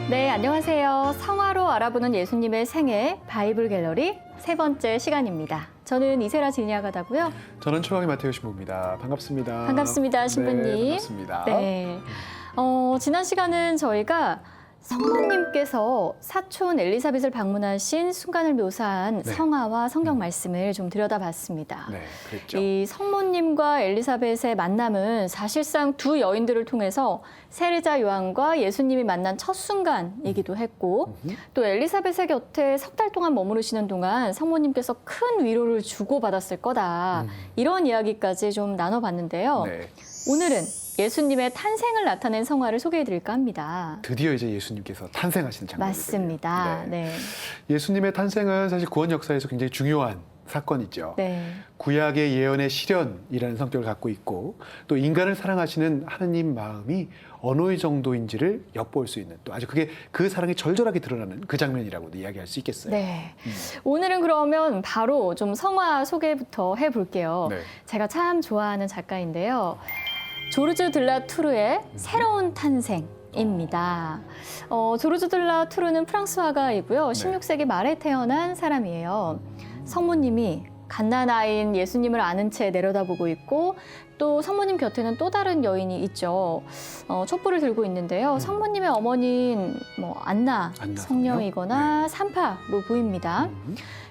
네, 안녕하세요. 성화로 알아보는 예수님의 생애 바이블 갤러리 세 번째 시간입니다. 저는 이세라 지니아가다고요. 저는 초영의 마테오 신부입니다. 반갑습니다. 반갑습니다, 신부님. 네, 반갑습니다. 네. 지난 시간은 저희가 성모님께서 사촌 엘리사벳을 방문하신 순간을 묘사한 네. 성화와 성경 말씀을 좀 들여다봤습니다. 네, 그랬죠. 이 성모님과 엘리사벳의 만남은 사실상 두 여인들을 통해서 세례자 요한과 예수님이 만난 첫 순간이기도 했고, 또 엘리사벳의 곁에 석 달 동안 머무르시는 동안 성모님께서 큰 위로를 주고받았을 거다. 이런 이야기까지 좀 나눠봤는데요. 네. 오늘은 예수님의 탄생을 나타낸 성화를 소개해드릴까 합니다. 드디어 이제 예수님께서 탄생하시는 장면이거든요. 맞습니다. 네. 예수님의 탄생은 사실 구원 역사에서 굉장히 중요한 사건이죠. 네. 구약의 예언의 실현이라는 성격을 갖고 있고, 또 인간을 사랑하시는 하느님 마음이 어느 정도인지를 엿볼 수 있는, 또 아주 그게 그 사랑이 절절하게 드러나는 그 장면이라고도 이야기할 수 있겠어요. 네. 오늘은 그러면 바로 좀 성화 소개부터 해볼게요. 네. 제가 참 좋아하는 작가인데요. 조르주 들라 투르의 새로운 탄생입니다. 조르주 들라 투르는 프랑스 화가이고요. 16세기 말에 태어난 사람이에요. 성모님이 갓난아이인 예수님을 아는 채 내려다보고 있고, 또 성모님 곁에는 또 다른 여인이 있죠. 촛불을 들고 있는데요. 성모님의 어머니인 안나 성녀이거나 산파로 보입니다.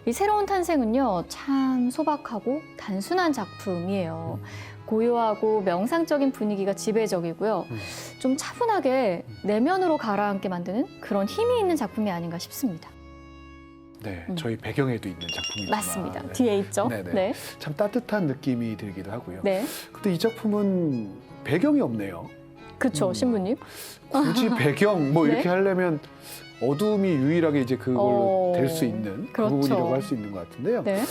이 새로운 탄생은요, 참 소박하고 단순한 작품이에요. 고요하고 명상적인 분위기가 지배적이고요. 좀 차분하게 내면으로 가라앉게 만드는 그런 힘이 있는 작품이 아닌가 싶습니다. 네, 저희 배경에도 있는 작품이지만 맞습니다. 네. 뒤에 있죠. 네네. 네. 참 따뜻한 느낌이 들기도 하고요. 네. 근데 이 작품은 배경이 없네요. 그쵸, 신부님. 굳이 배경 뭐 네. 이렇게 하려면 어둠이 유일하게 이제 그걸로 될 수 있는 그 그렇죠. 부분이라고 할 수 있는 것 같은데요. 네.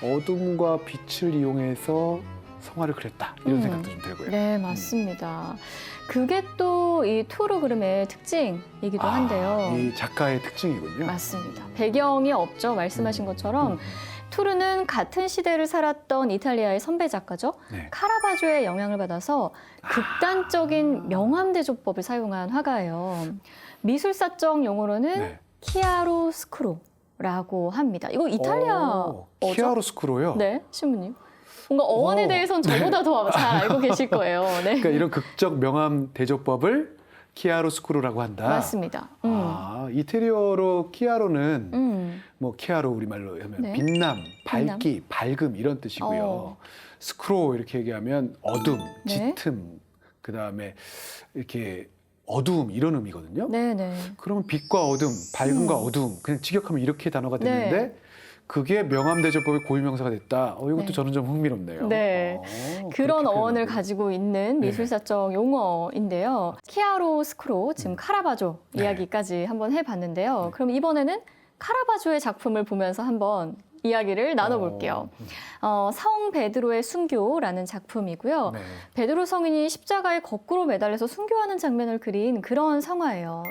어둠과 빛을 이용해서 성화를 그렸다 이런 생각도 좀 들고요. 네, 맞습니다. 그게 또 이 투르 그림의 특징이기도 한데요. 이 작가의 특징이군요. 맞습니다. 배경이 없죠. 말씀하신 것처럼 투르는 같은 시대를 살았던 이탈리아의 선배 작가죠. 네. 카라바조의 영향을 받아서 극단적인 명암대조법을 사용한 화가예요. 미술사적 용어로는 네. 키아로스크로라고 합니다. 이거 이탈리아어죠? 키아로스크로요? 네, 신부님. 뭔가 어원에 대해서는 저보다 더 잘 알고 계실 거예요. 네. 그러니까 이런 극적 명암 대조법을 키아로스크로라고 한다. 맞습니다. 이태리어로 키아로는 음. 키아로 우리말로 하면 네. 빛남, 밝기, 밝음 이런 뜻이고요. 스크로 이렇게 얘기하면 어둠, 네. 짙음, 그다음에 이렇게 어두움 이런 의미거든요. 네네. 그러면 빛과 어둠, 밝음과 어두움 그냥 직역하면 이렇게 단어가 됐는데 네. 그게 명암대조법의 고유명사가 됐다. 이것도 네. 저는 좀 흥미롭네요. 네. 그런 그렇게 어원을 표현하고. 가지고 있는 네. 미술사적 용어인데요. 키아로스크로, 지금 카라바조 네. 이야기까지 한번 해봤는데요. 그럼 이번에는 카라바조의 작품을 보면서 한번 이야기를 나눠볼게요. 성 베드로의 순교라는 작품이고요. 네. 베드로 성인이 십자가에 거꾸로 매달려서 순교하는 장면을 그린 그런 성화예요.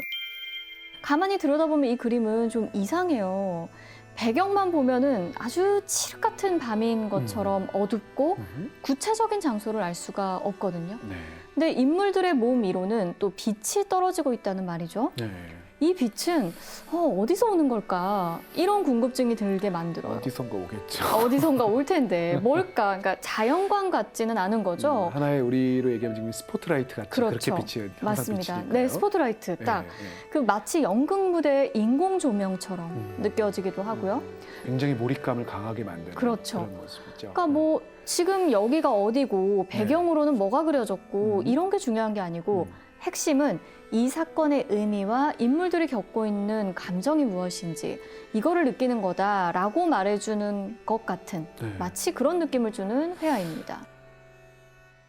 가만히 들여다보면 이 그림은 좀 이상해요. 배경만 보면은 아주 칠흑 같은 밤인 것처럼 어둡고 구체적인 장소를 알 수가 없거든요. 네. 근데 인물들의 몸 위로는 또 빛이 떨어지고 있다는 말이죠. 네. 이 빛은 어디서 오는 걸까? 이런 궁금증이 들게 만들어요. 어디선가 오겠죠. 어디선가 올 텐데 뭘까? 그러니까 자연광 같지는 않은 거죠. 하나의 우리로 얘기하면 지금 스포트라이트 같이 그렇죠. 그렇게 빛이 항상 맞습니다. 비치니까요. 네, 스포트라이트 딱. 네, 네. 그 마치 연극 무대의 인공 조명처럼 느껴지기도 하고요. 굉장히 몰입감을 강하게 만드는 그렇죠. 그런 모습이죠. 그러니까 지금 여기가 어디고 배경으로는 뭐가 그려졌고 이런 게 중요한 게 아니고 핵심은 이 사건의 의미와 인물들이 겪고 있는 감정이 무엇인지 이거를 느끼는 거다라고 말해주는 것 같은 네. 마치 그런 느낌을 주는 회화입니다.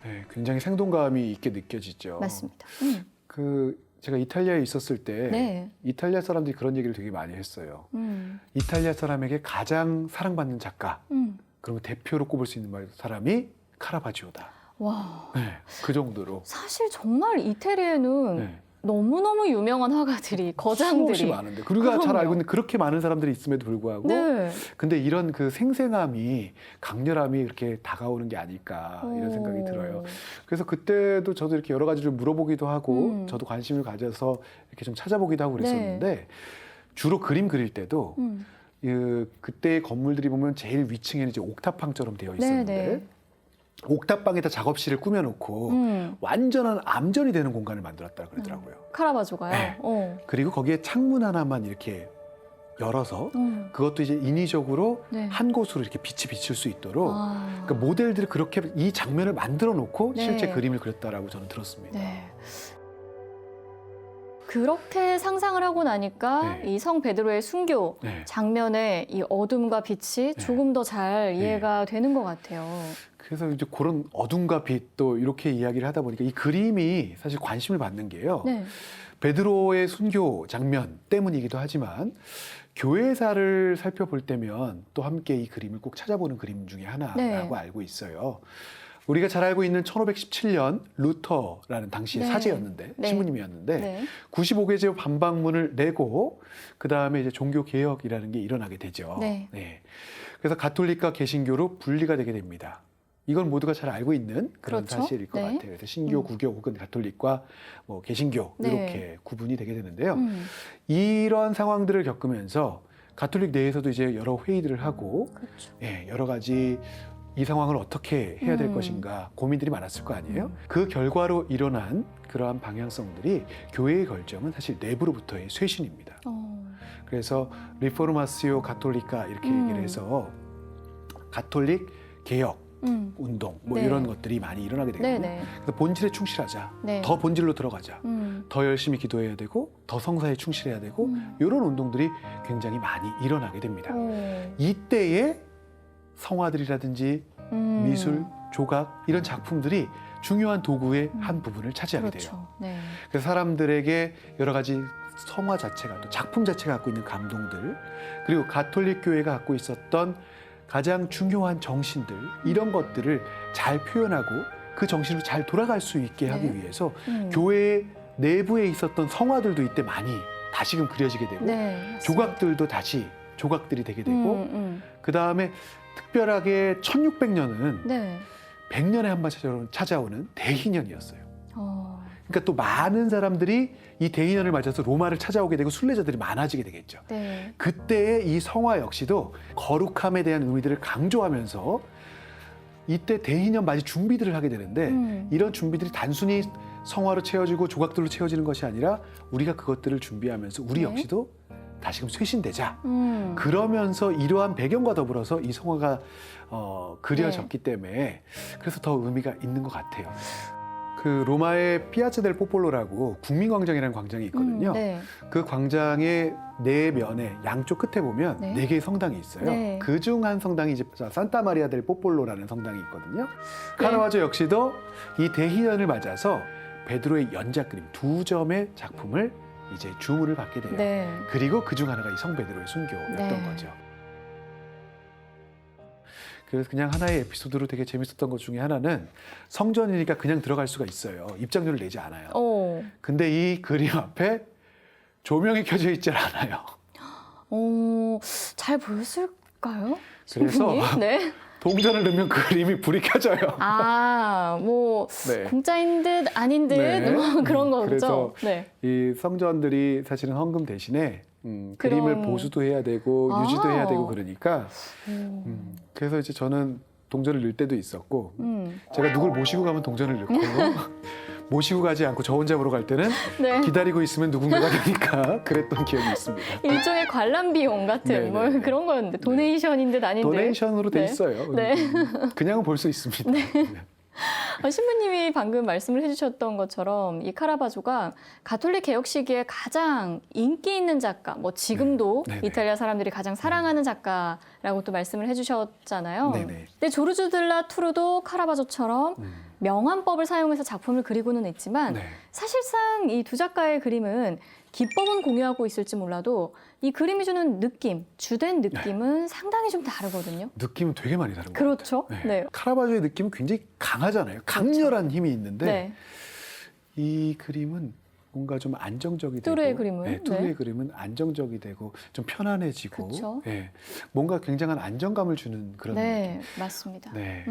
네, 굉장히 생동감이 있게 느껴지죠. 맞습니다. 제가 이탈리아에 있었을 때 네. 이탈리아 사람들이 그런 얘기를 되게 많이 했어요. 이탈리아 사람에게 가장 사랑받는 작가, 그리고 대표로 꼽을 수 있는 사람이 카라바지오다. 와. 네, 그 정도로. 사실 정말 이태리에는 네. 너무너무 유명한 화가들이, 거장들이. 수없이 많은데 우리가 잘 그럼요. 알고 있는 그렇게 많은 사람들이 있음에도 불구하고 네. 근데 이런 그 생생함이 강렬함이 이렇게 다가오는 게 아닐까 이런 생각이 들어요. 그래서 그때도 저도 이렇게 여러 가지를 물어보기도 하고 저도 관심을 가져서 이렇게 좀 찾아보기도 하고 그랬었는데 주로 그림 그릴 때도 그때의 건물들이 보면 제일 위층에는 이제 옥탑방처럼 되어 있었는데 옥탑방에다 작업실을 꾸며놓고 완전한 암전이 되는 공간을 만들었다 그러더라고요. 카라바조가요? 네. 어. 그리고 거기에 창문 하나만 이렇게 열어서 그것도 이제 인위적으로 네. 한 곳으로 이렇게 빛이 비칠 수 있도록 아. 그러니까 모델들이 그렇게 이 장면을 만들어 놓고 네. 실제 그림을 그렸다라고 저는 들었습니다. 네. 그렇게 상상을 하고 나니까 네. 이 성 베드로의 순교 네. 장면의 이 어둠과 빛이 조금 더 잘 이해가 되는 것 같아요. 그래서 이제 그런 어둠과 빛 또 이렇게 이야기를 하다 보니까 이 그림이 사실 관심을 받는 게요. 네. 베드로의 순교 장면 때문이기도 하지만 교회사를 살펴볼 때면 또 함께 이 그림을 꼭 찾아보는 그림 중에 하나라고 네. 알고 있어요. 우리가 잘 알고 있는 1517년 루터라는 당시의 네. 사제였는데 네. 신부님이었는데 네. 95개제 반박문을 내고 그 다음에 이제 종교 개혁이라는 게 일어나게 되죠. 네. 그래서 가톨릭과 개신교로 분리가 되게 됩니다. 이건 모두가 잘 알고 있는 그런 그렇죠. 사실일 것 네. 같아요. 그래서 신교, 구교 혹은 가톨릭과 뭐 개신교 네. 이렇게 구분이 되게 되는데요. 음. 이런 상황들을 겪으면서 가톨릭 내에서도 이제 여러 회의들을 하고 그렇죠. 여러 가지 이 상황을 어떻게 해야 될 음. 것인가 고민들이 많았을 거 아니에요. 그 결과로 일어난 그러한 방향성들이 교회의 결정은 사실 내부로부터의 쇄신입니다. 그래서 리포르마시오 가톨리카 이렇게 얘기를 해서 가톨릭 개혁 운동 뭐 네. 이런 것들이 많이 일어나게 되거든요. 네네. 그래서 본질에 충실하자. 네. 더 본질로 들어가자. 음. 더 열심히 기도해야 되고 더 성사에 충실해야 되고 이런 운동들이 굉장히 많이 일어나게 됩니다. 이때에 성화들이라든지 미술, 조각 이런 작품들이 중요한 도구의 한 부분을 차지하게 돼요. 그렇죠. 네. 그래서 사람들에게 여러 가지 성화 자체가 또 작품 자체가 갖고 있는 감동들 그리고 가톨릭 교회가 갖고 있었던 가장 중요한 정신들 이런 것들을 잘 표현하고 그 정신으로 잘 돌아갈 수 있게 하기 네. 위해서 교회 내부에 있었던 성화들도 이때 많이 다시금 그려지게 되고 네. 조각들도 다시 조각들이 되게 되고 그 다음에 특별하게 1600년은 네. 100년에 한 번 찾아오는 대희년이었어요. 그러니까 또 많은 사람들이 이 대희년을 맞아서 로마를 찾아오게 되고 순례자들이 많아지게 되겠죠. 네. 그때의 이 성화 역시도 거룩함에 대한 의미들을 강조하면서 이때 대희년 맞이 준비들을 하게 되는데 이런 준비들이 단순히 성화로 채워지고 조각들로 채워지는 것이 아니라 우리가 그것들을 준비하면서 우리 네. 역시도 다시금 쇄신되자. 그러면서 이러한 배경과 더불어서 이 성화가 그려졌기 때문에 그래서 더 의미가 있는 것 같아요. 그 로마의 피아차 델 포폴로라고 국민광장이라는 광장이 있거든요. 네. 그 광장의 네 면에 양쪽 끝에 보면 네. 네 개의 성당이 있어요. 네. 그중 한 성당이 이제 산타 마리아 델 포폴로라는 성당이 있거든요. 네. 카라바조 역시도 이 대희년을 맞아서 베드로의 연작 그림 두 점의 작품을 이제 주문을 받게 돼요. 네. 그리고 그중 하나가 이 성 베드로의 순교였던 네. 거죠. 그래서 그냥 하나의 에피소드로 되게 재밌었던 것 중에 하나는 성전이니까 그냥 들어갈 수가 있어요. 입장료를 내지 않아요. 근데 이 그림 앞에 조명이 켜져 있질 않아요. 잘 보였을까요? 그래서 신부님? 네. 동전을 넣으면 그림이 불이 켜져요. 뭐 네. 공짜인 듯 아닌 듯 네. 뭐 그런 거죠. 그래서 네. 이 성전들이 사실은 헌금 대신에 그림을 보수도 해야 되고 유지도 해야 되고 그러니까 그래서 이제 저는 동전을 넣을 때도 있었고 제가 누굴 모시고 가면 동전을 넣고 모시고 가지 않고 저 혼자 보러 갈 때는 네. 기다리고 있으면 누군가가 되니까 그랬던 기억이 있습니다. 일종의 관람 비용 같은 네, 뭐 네, 네. 그런 거였는데 도네이션인 듯 아닌 듯. 도네이션으로 돼 네. 있어요. 네. 그냥은 볼 수 있습니다. 네. 신부님이 방금 말씀을 해주셨던 것처럼 이 카라바조가 가톨릭 개혁 시기에 가장 인기 있는 작가, 뭐 지금도 네. 네네. 이탈리아 사람들이 가장 사랑하는 작가라고 또 말씀을 해주셨잖아요. 네네. 근데 조르주 들라 투르도 카라바조처럼 명암법을 사용해서 작품을 그리고는 있지만 네. 사실상 이 두 작가의 그림은 기법은 공유하고 있을지 몰라도 이 그림이 주는 느낌, 주된 느낌은 상당히 좀 다르거든요. 느낌은 되게 많이 다른 것 그렇죠. 같아요. 네. 카라바조의 느낌은 굉장히 강하잖아요. 강렬한 힘이 있는데 네. 이 그림은 뭔가 좀 안정적이 되고 뚜르의 그림은? 네, 뚜르의 네. 그림은 안정적이 되고 좀 편안해지고 그쵸. 예, 뭔가 굉장한 안정감을 주는 그런 네, 느낌. 맞습니다. 네.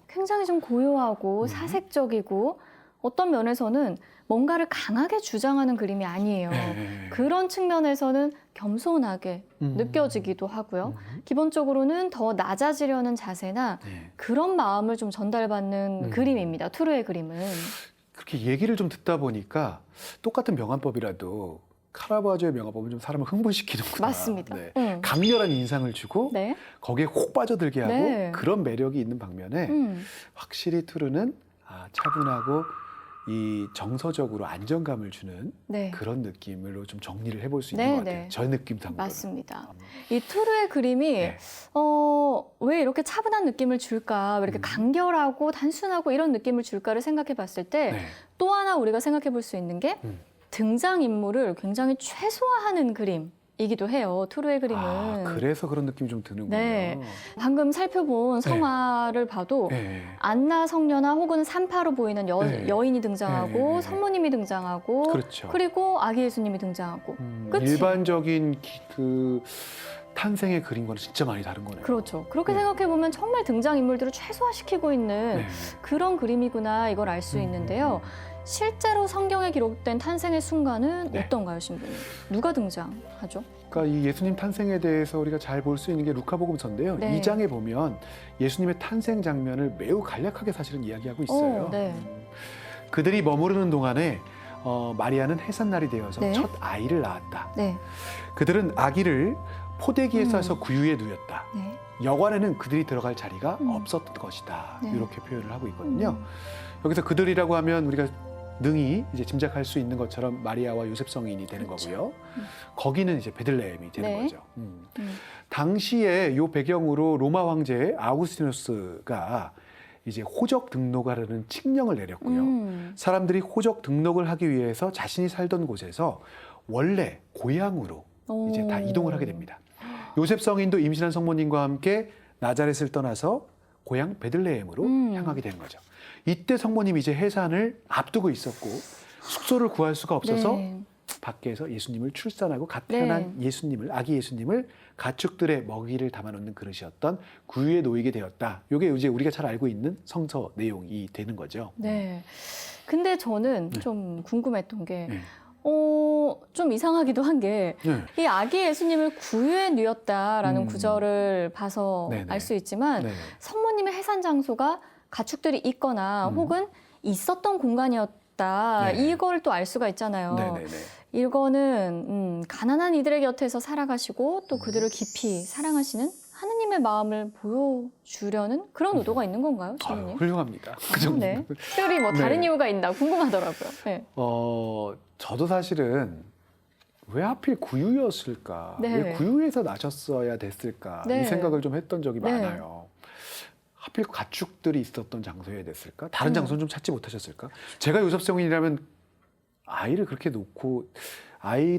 굉장히 좀 고요하고 사색적이고 어떤 면에서는 뭔가를 강하게 주장하는 그림이 아니에요. 네. 그런 측면에서는 겸손하게 느껴지기도 하고요. 기본적으로는 더 낮아지려는 자세나 네. 그런 마음을 좀 전달받는 그림입니다. 투르의 그림은. 그렇게 얘기를 좀 듣다 보니까 똑같은 명암법이라도 카라바조의 명암법은 좀 사람을 흥분시키는구나. 맞습니다. 네. 강렬한 인상을 주고 네. 거기에 혹 빠져들게 하고 네. 그런 매력이 있는 반면에 확실히 투르는 차분하고 이 정서적으로 안정감을 주는 네. 그런 느낌으로 좀 정리를 해볼 수 있는 네, 것 같아요. 네. 저 느낌상으로. 맞습니다. 이 투르의 그림이 네. 왜 이렇게 차분한 느낌을 줄까, 왜 이렇게 간결하고 단순하고 이런 느낌을 줄까를 생각해 봤을 때 또 네. 하나 우리가 생각해 볼 수 있는 게 등장인물을 굉장히 최소화하는 그림이기도 해요. 투르의 그림은. 그래서 그런 느낌이 좀 드는군요. 네. 방금 살펴본 성화를 봐도 네. 안나 성녀나 혹은 산파로 보이는 네. 여인이 등장하고 네. 성모님이 등장하고 그렇죠. 그리고 아기 예수님이 등장하고 끝이. 일반적인 그 탄생의 그림과는 진짜 많이 다른 거네요. 그렇죠. 그렇게 네. 생각해 보면 정말 등장인물들을 최소화시키고 있는 네. 그런 그림이구나 이걸 알 수 있는데요. 실제로 성경에 기록된 탄생의 순간은 네. 어떤가요, 신부님? 누가 등장하죠? 그러니까 이 예수님 탄생에 대해서 우리가 잘 볼 수 있는 게 루카복음서인데요. 네. 2장에 보면 예수님의 탄생 장면을 매우 간략하게 사실은 이야기하고 있어요. 네. 그들이 머무르는 동안에 마리아는 해산날이 되어서 네. 첫 아이를 낳았다. 네. 그들은 아기를 포대기에 싸서 구유에 누였다. 네. 여관에는 그들이 들어갈 자리가 없었던 것이다. 네. 이렇게 표현을 하고 있거든요. 여기서 그들이라고 하면 우리가 능히 이제 짐작할 수 있는 것처럼 마리아와 요셉 성인이 되는 그렇죠. 거고요. 거기는 이제 베들레헴이 되는 네. 거죠. 당시에 요 배경으로 로마 황제 아우구스티누스가 이제 호적 등록하라는 칙령을 내렸고요. 사람들이 호적 등록을 하기 위해서 자신이 살던 곳에서 원래 고향으로 이제 다 이동을 하게 됩니다. 요셉 성인도 임신한 성모님과 함께 나자렛을 떠나서 고향 베들레헴으로 향하게 되는 거죠. 이때 성모님이 이제 해산을 앞두고 있었고 숙소를 구할 수가 없어서 네. 밖에서 예수님을 출산하고 갓 태어난 예수님을, 아기 예수님을 가축들의 먹이를 담아놓는 그릇이었던 구유에 놓이게 되었다. 이게 이제 우리가 잘 알고 있는 성서 내용이 되는 거죠. 네. 근데 저는 좀 궁금했던 게 네. 좀 이상하기도 한 게 이 네. 아기 예수님을 구유에 누였다라는 구절을 봐서 네네. 알 수 있지만 네. 성모님의 해산 장소가 가축들이 있거나 혹은 있었던 공간이었다. 네. 이걸 또 알 수가 있잖아요. 네네네. 이거는 가난한 이들의 곁에서 살아가시고 또 그들을 깊이 사랑하시는 하느님의 마음을 보여주려는 그런 의도가 있는 건가요, 아유, 신부님? 훌륭합니다. 그 정도. 네. 특별히 뭐 다른 네. 이유가 있나 궁금하더라고요. 네. 저도 사실은 왜 하필 구유였을까? 네. 왜 구유에서 나셨어야 됐을까? 네. 이 생각을 좀 했던 적이 네. 많아요. 하필 가축들이 있었던 장소에 됐을까? 다른 장소는 좀 찾지 못하셨을까? 제가 요셉 성인이라면 아이를 그렇게 놓고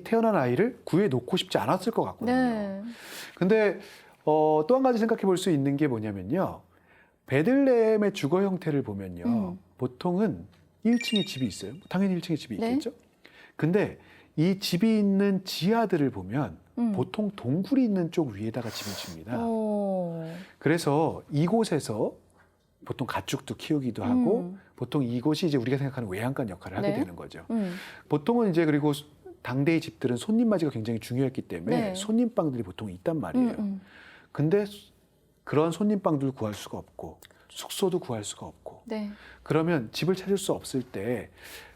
태어난 아이를 구유에 놓고 싶지 않았을 것 같거든요. 네. 근데 또 한 가지 생각해 볼 수 있는 게 뭐냐면요. 베들레헴의 주거 형태를 보면요. 보통은 1층에 집이 있어요. 당연히 1층에 집이 네. 있겠죠. 근데 이 집이 있는 지하들을 보면 보통 동굴이 있는 쪽 위에다가 집을 집니다. 그래서 이곳에서 보통 가축도 키우기도 하고 보통 이곳이 이제 우리가 생각하는 외양간 역할을 하게 네. 되는 거죠. 보통은 이제 그리고 당대의 집들은 손님 맞이가 굉장히 중요했기 때문에 네. 손님방들이 보통 있단 말이에요. 근데 그런 손님방들 구할 수가 없고 숙소도 구할 수가 없고 네. 그러면 집을 찾을 수 없을 때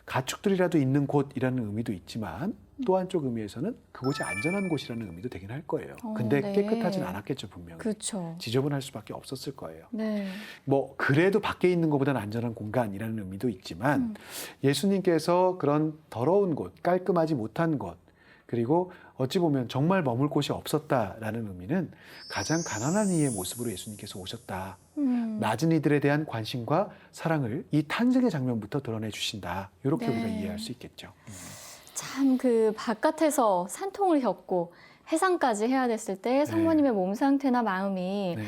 가축들이라도 있는 곳이라는 의미도 있지만 또 한쪽 의미에서는 그곳이 안전한 곳이라는 의미도 되긴 할 거예요. 근데 네. 깨끗하진 않았겠죠, 분명히. 그렇죠. 지저분할 수밖에 없었을 거예요. 네. 뭐 그래도 밖에 있는 것보다는 안전한 공간이라는 의미도 있지만 예수님께서 그런 더러운 곳, 깔끔하지 못한 곳, 그리고 어찌 보면 정말 머물 곳이 없었다라는 의미는 가장 가난한 이의 모습으로 예수님께서 오셨다. 낮은 이들에 대한 관심과 사랑을 이 탄생의 장면부터 드러내 주신다. 이렇게 네. 우리가 이해할 수 있겠죠. 참 그 바깥에서 산통을 겪고 해상까지 해야 됐을 때 성모님의 몸 상태나 마음이 네.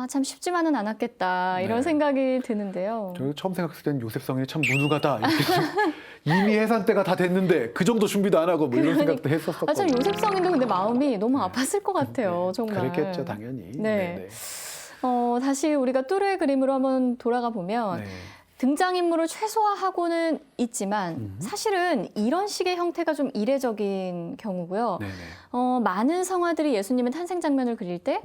참 쉽지만은 않았겠다 이런 네. 생각이 드는데요. 저 처음 생각했을 때는 요셉 성이 참 무능하다 이렇게 이미 해산 때가 다 됐는데 그 정도 준비도 안 하고 뭐 이런 그러니까. 생각도 했었었거든요. 아, 참 요셉성인도 근데 마음이 너무 아팠을 것 같아요. 정말. 그랬겠죠, 당연히. 네. 다시 우리가 뚜르의 그림으로 한번 돌아가 보면 네. 등장인물을 최소화하고는 있지만 사실은 이런 식의 형태가 좀 이례적인 경우고요. 네네. 많은 성화들이 예수님의 탄생 장면을 그릴 때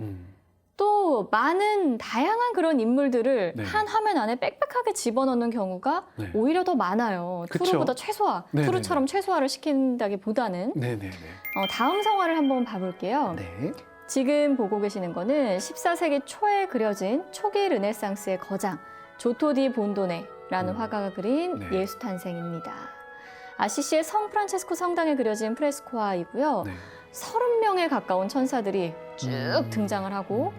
또 많은 다양한 그런 인물들을 네. 한 화면 안에 빽빽하게 집어넣는 경우가 네. 오히려 더 많아요. 그쵸? 투르보다 최소화, 네네네. 투르처럼 최소화를 시킨다기보다는 네네네. 다음 성화를 한번 봐볼게요. 네. 지금 보고 계시는 거는 14세기 초에 그려진 초기 르네상스의 거장 조토 디 본도네라는 화가가 그린 네. 예수 탄생입니다. 아시시의 성 프란체스코 성당에 그려진 프레스코화이고요. 네. 30명에 가까운 천사들이 쭉 등장을 하고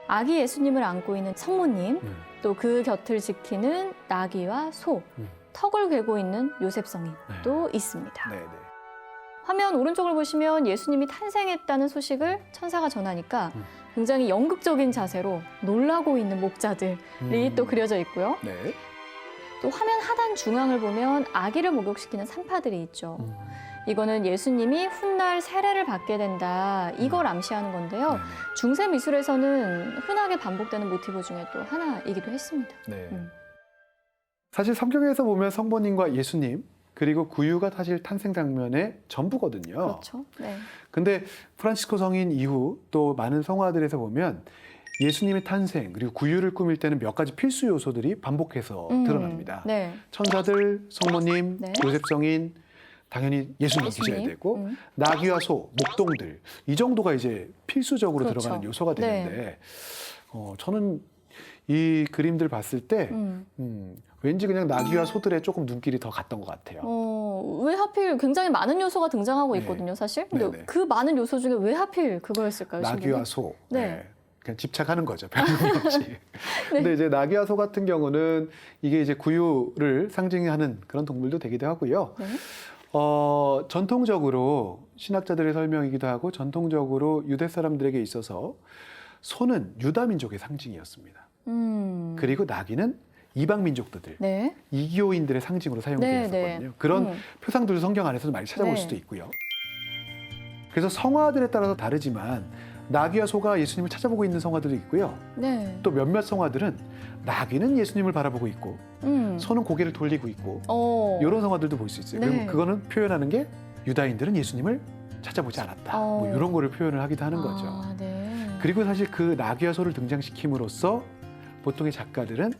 아기 예수님을 안고 있는 성모님, 또 그 곁을 지키는 나귀와 소, 턱을 괴고 있는 요셉성인도 있습니다. 네네. 화면 오른쪽을 보시면 예수님이 탄생했다는 소식을 천사가 전하니까 굉장히 연극적인 자세로 놀라고 있는 목자들이 또 그려져 있고요. 네. 또 화면 하단 중앙을 보면 아기를 목욕시키는 산파들이 있죠. 이거는 예수님이 훗날 세례를 받게 된다, 이걸 암시하는 건데요. 네네. 중세 미술에서는 흔하게 반복되는 모티브 중에 또 하나이기도 했습니다. 네. 음. 사실 성경에서 보면 성모님과 예수님 그리고 구유가 사실 탄생 장면의 전부거든요. 그렇죠. 네. 근데 프란시스코 성인 이후 또 많은 성화들에서 보면 예수님의 탄생 그리고 구유를 꾸밀 때는 몇 가지 필수 요소들이 반복해서 드러납니다. 네. 천사들, 성모님, 네. 요셉 성인, 당연히 예수님 계셔야 되고 나귀와 소, 목동들 이 정도가 이제 필수적으로 그렇죠. 들어가는 요소가 네. 되는데 저는 이 그림들 봤을 때 왠지 그냥 나귀와 소들의 조금 눈길이 더 갔던 것 같아요. 왜 하필 굉장히 많은 요소가 등장하고 네. 있거든요, 사실. 근데 네네. 그 많은 요소 중에 왜 하필 그거였을까요? 나귀와 신부님? 소. 네. 그냥 집착하는 거죠. 별 의미 없이. 근데 이제 나귀와 소 같은 경우는 이게 이제 구유를 상징하는 그런 동물도 되기도 하고요. 네. 전통적으로 신학자들의 설명이기도 하고 전통적으로 유대 사람들에게 있어서 소는 유다 민족의 상징이었습니다. 그리고 나귀는 이방 민족들, 네. 이교인들의 상징으로 사용되었었거든요. 네. 그런 표상들도 성경 안에서도 많이 찾아볼 네. 수도 있고요. 그래서 성화들에 따라서 다르지만 나귀와 소가 예수님을 찾아보고 있는 성화들도 있고요. 네. 또 몇몇 성화들은 나귀는 예수님을 바라보고 있고 소는 고개를 돌리고 있고 이런 성화들도 볼 수 있어요. 네. 그럼 그거는 표현하는 게 유다인들은 예수님을 찾아보지 않았다. 뭐 이런 거를 표현을 하기도 하는 거죠. 아, 네. 그리고 사실 그 나귀와 소를 등장시킴으로써 보통의 작가들은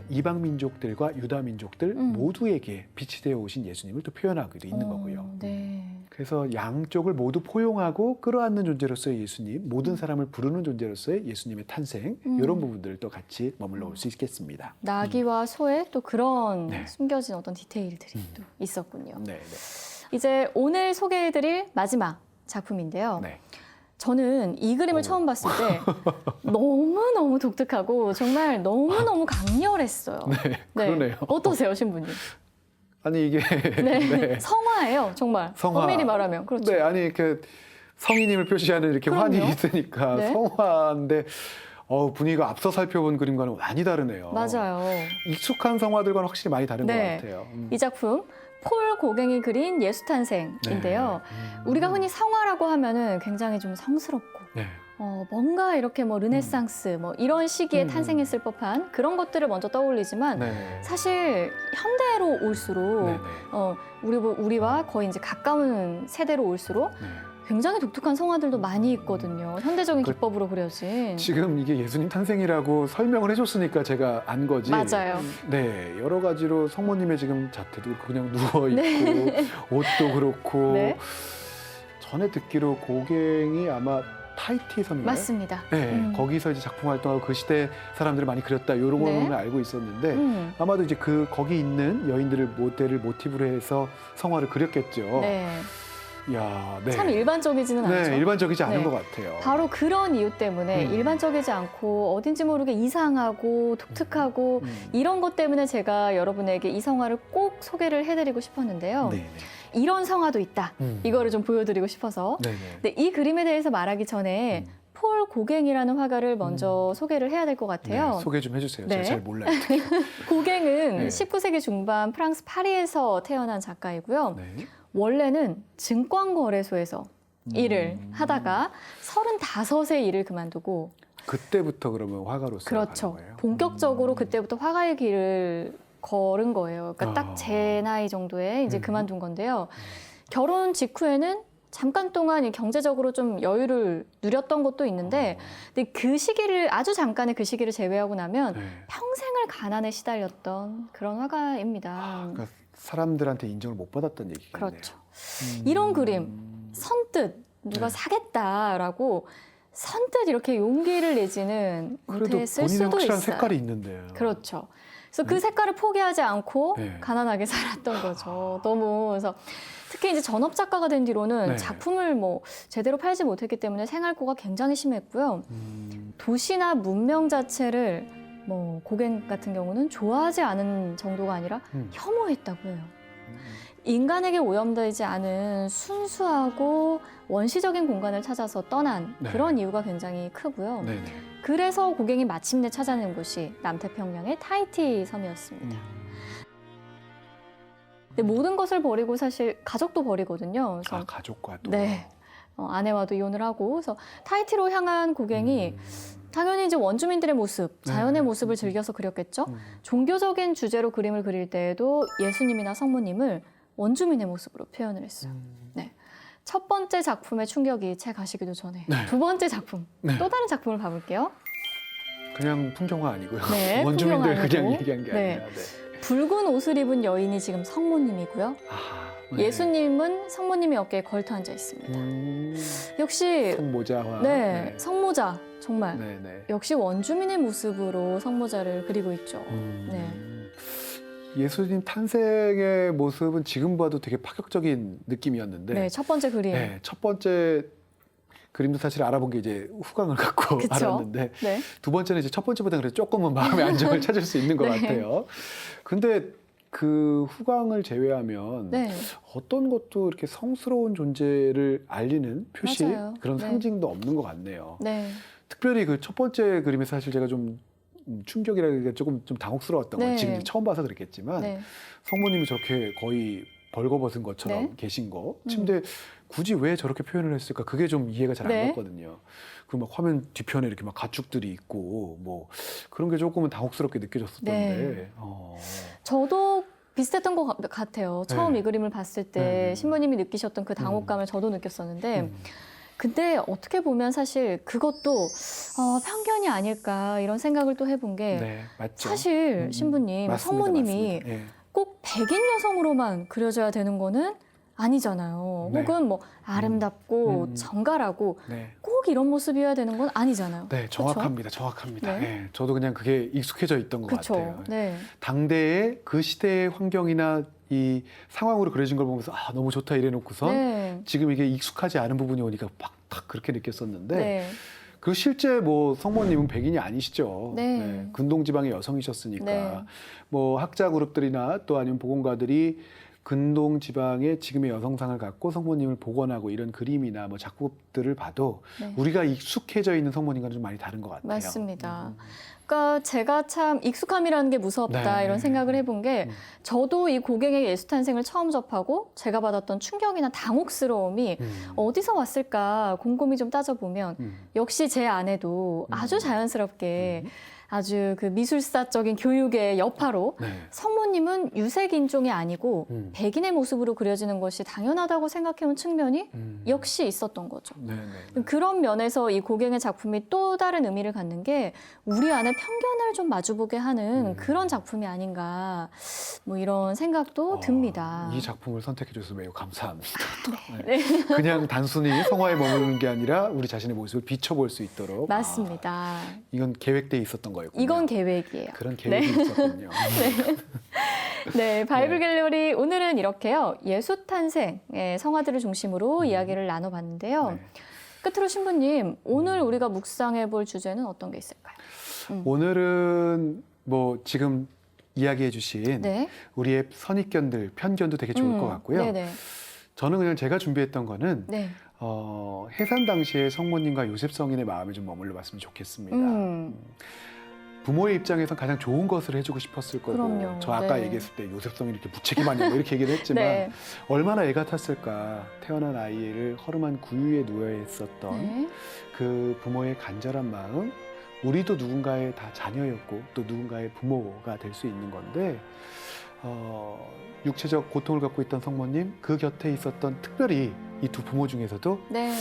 이방 민족들과 유다 민족들 모두에게 빛이 되어 오신 예수님을 또 표현하기도 있는 거고요. 네. 그래서 양쪽을 모두 포용하고 끌어안는 존재로서의 예수님, 모든 사람을 부르는 존재로서의 예수님의 탄생 이런 부분들도 같이 머물러 올 수 있겠습니다. 나귀와 소의 또 그런 네. 숨겨진 어떤 디테일들이 또 있었군요. 네, 이제 오늘 소개해드릴 마지막 작품인데요. 네. 저는 이 그림을 처음 봤을 때 너무너무 독특하고 정말 너무너무 강렬했어요. 네, 그러네요. 어떠세요, 신부님? 아니 이게 네. 네. 성화예요, 정말. 성화. 엄밀히 말하면. 그렇죠. 네, 아니 그 성인임을 표시하는 이렇게 환이 그럼요. 있으니까 네. 성화인데 분위기가 앞서 살펴본 그림과는 많이 다르네요. 맞아요. 익숙한 성화들과는 확실히 많이 다른 네. 것 같아요. 이 작품 폴 고갱이 그린 예수 탄생인데요. 네. 우리가 흔히 성화라고 하면은 굉장히 좀 성스럽고 네. 뭔가 이렇게 뭐 르네상스 뭐 이런 시기에 탄생했을 법한 그런 것들을 먼저 떠올리지만 네. 사실 현대로 올수록 네. 우리와 거의 이제 가까운 세대로 올수록 네. 굉장히 독특한 성화들도 많이 있거든요. 현대적인 그- 기법으로 그려진. 지금 이게 예수님 탄생이라고 설명을 해줬으니까 제가 안 거지. 맞아요. 네, 여러 가지로 성모님의 지금 자태도 그렇고 그냥 누워 있고 네. 옷도 그렇고 네. 전에 듣기로 고갱이 아마 타이티 섬인가요? 맞습니다. 네, 거기서 이제 작품 활동하고 그 시대 사람들을 많이 그렸다 이런 네. 거는 알고 있었는데 아마도 이제 거기 있는 여인들을 모델을 모티브로 해서 성화를 그렸겠죠. 네. 야, 네. 참 일반적이지는 않죠. 네, 일반적이지 않은 네. 것 같아요. 바로 그런 이유 때문에 일반적이지 않고 어딘지 모르게 이상하고 독특하고 이런 것 때문에 제가 여러분에게 이 성화를 꼭 소개를 해드리고 싶었는데요. 네, 이런 성화도 있다. 이거를 좀 보여드리고 싶어서. 네, 네. 근데 이 그림에 대해서 말하기 전에 폴 폴 고갱이라는 화가를 먼저 소개를 해야 될 것 같아요. 네, 소개 좀 해주세요. 네. 제가 잘 몰라요. 고갱은 네. 19세기 중반 프랑스 파리에서 태어난 작가이고요. 네. 원래는 증권거래소에서 일을 하다가 35세 일을 그만두고 그때부터 그러면 화가로서 그렇죠. 가는 거예요? 본격적으로 그때부터 화가의 길을 걸은 거예요. 그러니까 딱 아. 제 나이 정도에 이제 음. 그만둔 건데요. 결혼 직후에는 잠깐 동안 이 경제적으로 좀 여유를 누렸던 것도 있는데, 근데 그 시기를 아주 잠깐의 그 시기를 제외하고 나면 네. 평생을 가난에 시달렸던 그런 화가입니다. 그러니까 사람들한테 인정을 못 받았던 얘기겠네요. 그렇죠. 이런 그림 선뜻 누가 네. 사겠다라고 선뜻 이렇게 용기를 내지는 그래도 못했을 본인의 수도 확실한 있어요. 색깔이 있는데요. 그렇죠. 그래서 그 색깔을 포기하지 않고 네. 가난하게 살았던 거죠. 너무 그래서 특히 이제 전업 작가가 된 뒤로는 네. 작품을 뭐 제대로 팔지 못했기 때문에 생활고가 굉장히 심했고요. 도시나 문명 자체를 뭐 고갱 같은 경우는 좋아하지 않은 정도가 아니라 혐오했다고 해요. 인간에게 오염되지 않은 순수하고 원시적인 공간을 찾아서 떠난 네. 그런 이유가 굉장히 크고요. 네네. 그래서 고갱이 마침내 찾아낸 곳이 남태평양의 타히티 섬이었습니다. 근데 모든 것을 버리고 사실 가족도 버리거든요. 그래서 아, 가족과 또. 네. 아내와도 이혼을 하고 그래서 타히티로 향한 고갱이 당연히 이제 원주민들의 모습, 자연의 네. 모습을 즐겨서 그렸겠죠. 종교적인 주제로 그림을 그릴 때에도 예수님이나 성모님을 원주민의 모습으로 표현을 했어요. 네. 첫 번째 작품의 충격이 채 가시기도 전에 네. 두 번째 작품, 네. 또 다른 작품을 봐볼게요. 그냥 풍경화 아니고요. 네, 원주민들 풍경 그냥 아니고. 얘기한 게 네. 아니라. 네. 붉은 옷을 입은 여인이 지금 성모님이고요. 아하, 네. 예수님은 성모님의 어깨에 걸터 앉아 있습니다. 역시 성모자화. 네, 성모자 정말 네네. 역시 원주민의 모습으로 성모자를 그리고 있죠. 네. 예수님 탄생의 모습은 지금 봐도 되게 파격적인 느낌이었는데. 네, 첫 번째 그림. 네, 첫 번째 그림도 사실 알아본 게 이제 후광을 갖고 그쵸? 알았는데 네. 두 번째는 이제 첫 번째보다 그래도 조금은 마음의 안정을 찾을 수 있는 것 네. 같아요. 근데 그 후광을 제외하면 네. 어떤 것도 이렇게 성스러운 존재를 알리는 표시 맞아요. 그런 네. 상징도 없는 것 같네요. 네. 특별히 특별히 그 첫 번째 그림에서 사실 제가 좀 충격이라기가 조금 좀 당혹스러웠던 네. 건 지금 처음 봐서 그랬겠지만 네. 성모님이 저렇게 거의 벌거벗은 것처럼 네. 계신 거 침대 굳이 왜 저렇게 표현을 했을까 그게 좀 이해가 잘 안 네. 갔거든요. 그 막 화면 뒤편에 이렇게 막 가축들이 있고 뭐 그런 게 조금은 당혹스럽게 느껴졌었던데. 네. 어. 저도 비슷했던 것 같아요. 처음 네. 이 그림을 봤을 때 네. 신부님이 느끼셨던 그 당혹감을 저도 느꼈었는데 음. 근데 어떻게 보면 사실 그것도 편견이 아닐까 이런 생각을 또 해본 게 네, 맞죠. 사실 신부님, 맞습니다, 성모님이 맞습니다. 예. 꼭 백인 여성으로만 그려져야 되는 거는 아니잖아요. 네. 혹은 뭐 아름답고 음. 정갈하고 네. 꼭 이런 모습이어야 되는 건 아니잖아요. 네, 정확합니다. 정확합니다. 네. 예, 저도 그냥 그게 익숙해져 있던 것 그렇죠. 같아요. 네. 당대의 그 시대의 환경이나 이 상황으로 그려진 걸 보면서 아 너무 좋다 이래놓고서 네. 지금 이게 익숙하지 않은 부분이 오니까 딱 그렇게 느꼈었는데 네. 그 실제 뭐 성모님은 백인이 아니시죠. 네. 근동 지방의 여성이셨으니까 네. 뭐 학자 그룹들이나 또 아니면 보건가들이 근동 지방의 지금의 여성상을 갖고 성모님을 복원하고 이런 그림이나 뭐 작품들을 봐도 네. 우리가 익숙해져 있는 성모님과는 좀 많이 다른 것 같아요. 맞습니다. 그러니까 제가 참 익숙함이라는 게 무섭다 네. 이런 생각을 해본 게 저도 이 고갱의 예수 탄생을 처음 접하고 제가 받았던 충격이나 당혹스러움이 어디서 왔을까 곰곰이 좀 따져보면 역시 제 아내도 아주 자연스럽게 아주 그 미술사적인 교육의 여파로 네. 성모님은 유색 인종이 아니고 백인의 모습으로 그려지는 것이 당연하다고 생각해온 측면이 역시 있었던 거죠. 네, 네. 그런 면에서 이 고갱의 작품이 또 다른 의미를 갖는 게 우리 안에 편견을 좀 마주보게 하는 그런 작품이 아닌가 뭐 이런 생각도 듭니다. 이 작품을 선택해 주셔서 매우 감사합니다. 네. 그냥 단순히 성화에 머무르는 게 아니라 우리 자신의 모습을 비춰볼 수 있도록. 맞습니다. 이건 계획돼 있었던 거였군요. 이건 계획이에요. 그런 계획이 있었군요. 네, 바이블 네. 갤러리 오늘은 이렇게요. 예수 탄생의 성화들을 중심으로 이야기를 나눠봤는데요. 네. 끝으로 신부님, 오늘 우리가 묵상해 볼 주제는 어떤 게 있을까요? 오늘은 뭐 지금 이야기해 주신 네. 우리의 선입견들, 편견도 되게 좋을 것 같고요. 네네. 저는 그냥 제가 준비했던 거는 네. 해산 당시에 성모님과 요셉 성인의 마음을 좀 머물러 봤으면 좋겠습니다. 부모의 입장에서 가장 좋은 것을 해주고 싶었을 거고, 그럼요. 저 아까 네. 얘기했을 때 요셉 성인이 이렇게 무책임하냐 뭐 이렇게 얘기를 했지만 네. 얼마나 애가 탔을까. 태어난 아이를 허름한 구유에 누워 있었던 네. 그 부모의 간절한 마음, 우리도 누군가의 다 자녀였고 또 누군가의 부모가 될 수 있는 건데 육체적 고통을 갖고 있던 성모님, 그 곁에 있었던 특별히 이 두 부모 중에서도 네.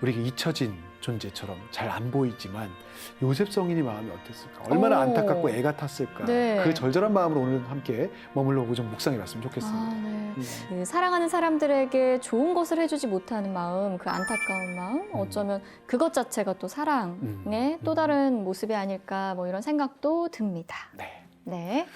우리에게 잊혀진 존재처럼 잘 안 보이지만 요셉 성인이 마음이 어땠을까? 얼마나 오. 안타깝고 애가 탔을까? 네. 그 절절한 마음으로 오늘 함께 머물러 보고 좀 묵상해 봤으면 좋겠습니다. 아, 네. 음. 그 사랑하는 사람들에게 좋은 것을 해주지 못하는 마음, 그 안타까운 마음, 어쩌면 그것 자체가 또 사랑의 또 다른 모습이 아닐까 뭐 이런 생각도 듭니다. 네. 네.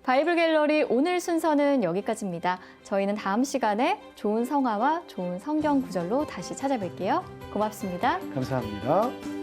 바이블 갤러리 오늘 순서는 여기까지입니다. 저희는 다음 시간에 좋은 성화와 좋은 성경 구절로 다시 찾아뵐게요. 고맙습니다. 감사합니다.